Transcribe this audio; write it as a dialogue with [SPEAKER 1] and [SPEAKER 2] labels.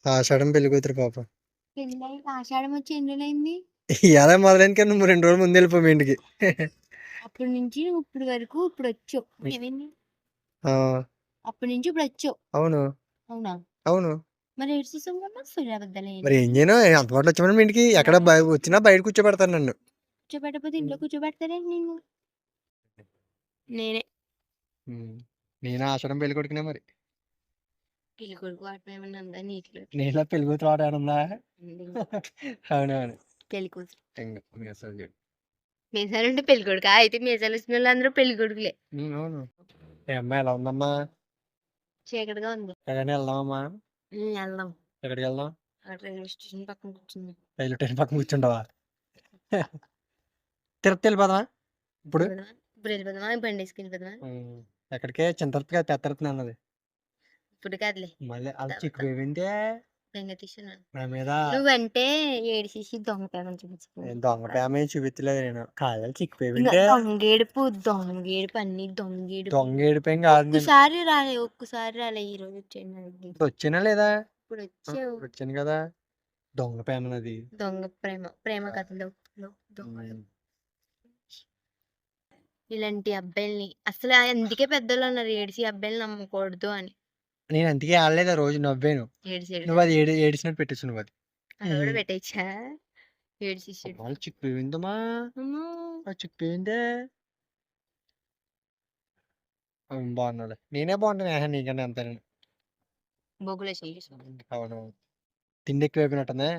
[SPEAKER 1] ఆషాఢం పెళ్లి కూతురు పాపం.
[SPEAKER 2] పెళ్ళై ఆషాఢం వచ్చి ఎన్ని రోజులైంది?
[SPEAKER 1] ఎలా మొదలైంది కానీ నువ్వు 2 రోజులు ముందు వెళ్ళిపో మీ ఇంటికి.
[SPEAKER 2] అప్పటి నుంచి నువ్వు ఇప్పుడు వరకు ఇప్పుడు వచ్చావు. ఏమైంది?
[SPEAKER 1] ఆ,
[SPEAKER 2] అప్పటి నుంచి ఇప్పుడు వచ్చావు.
[SPEAKER 1] అవును
[SPEAKER 2] అవునా?
[SPEAKER 1] అవును.
[SPEAKER 2] మరి ఏడ్చేసావు కదా సూర్యాబద్దాలు
[SPEAKER 1] మరి ఏం చేయను అందుబాటులో వచ్చామని మీ ఇంటికి ఎక్కడ వచ్చినా బయట కూర్చోబెడతాను నన్ను.
[SPEAKER 2] కూర్చోబెట్టకపోతే ఇంట్లో కూర్చోబెడతారేంటి నేను? నేనే
[SPEAKER 1] ఉమ్. నేను ఆషాఢం పెళ్లి కొడుకునే మరి.
[SPEAKER 2] పెళ్లి కొడుకు వాటిలో ఏమన్నా ఉందా నీటిలో?
[SPEAKER 1] నీలో పెళ్లి కూతురు ఆట ఉందా? అవునవును.
[SPEAKER 2] పెళ్లి కూతురు
[SPEAKER 1] ఇంకా మీసాలు చూడు.
[SPEAKER 2] మీసాలు ఉంటే పెళ్లి కొడుకు అయితే మీసాలు వచ్చిన వాళ్ళు అందరూ పెళ్లి కొడుకులే.
[SPEAKER 1] అవును. ఏ అమ్మా ఎలా ఉందమ్మా?
[SPEAKER 2] చీకటిగా ఉంది.
[SPEAKER 1] ఎక్కడికైనా వెళ్దామమ్మా?
[SPEAKER 2] వెళ్దాం.
[SPEAKER 1] ఎక్కడికి వెళ్దాం?
[SPEAKER 2] అక్కడ రైల్వే స్టేషన్ పక్కన కూర్చుందాం.
[SPEAKER 1] రైలు ట్రైన్ పక్కన కూర్చుంటావా? తిరుపతి వెళ్ళిపోదామా ఇప్పుడు?
[SPEAKER 2] ఇప్పుడు వెళ్ళిపోదామా? బండి వేసుకుని వెళ్ళిపోదామా?
[SPEAKER 1] ఎక్కడికే చింతరపు కాదు పెత్తరపు అన్నది.
[SPEAKER 2] ఇప్పుడు కాదులే.
[SPEAKER 1] మళ్ళీ అది చిక్కు ఏంటే
[SPEAKER 2] వెంకటేశ్వర
[SPEAKER 1] నా మీద
[SPEAKER 2] నువ్వంటే ఏడిచేసి దొంగతనం చూపించుకో.
[SPEAKER 1] దొంగ ప్రేమ చూపించలేదు నేను. కాదు చిక్కుపోయింటే
[SPEAKER 2] దొంగేడుపు దొంగేడుపు అన్ని దొంగేడుపు.
[SPEAKER 1] దొంగ ఏడిపోయింది కాదు.
[SPEAKER 2] ఒక్కసారి రాలే ఈ రోజు వచ్చాను.
[SPEAKER 1] వచ్చినా లేదా?
[SPEAKER 2] ఇప్పుడు వచ్చావు.
[SPEAKER 1] వచ్చాను కదా. దొంగ ప్రేమ అది.
[SPEAKER 2] దొంగ ప్రేమ ప్రేమ కథలు ఇలాంటి అబ్బాయిల్ని అసలు అందుకే పెద్దలు అన్నారు ఏడిసి అబ్బాయిలు నమ్మకూడదు అని.
[SPEAKER 1] నేను అందుకే ఆడలేదు ఆ రోజు నవ్వాను. నువ్వు అది ఏడిసినట్టు పెట్టచ్చు. నువ్వు అది
[SPEAKER 2] కూడా పెట్టేచ్చా? ఏడిసి
[SPEAKER 1] వాళ్ళు చిక్కుపోయిందమ్మా. చిక్కుపోయిందే. బాగున్నాడు. నేనే బాగుంటాను నీకన్నా అంత.
[SPEAKER 2] బొగ్గులే
[SPEAKER 1] అవును. తిండి ఎక్కువ అయిపోయినట్టుందే.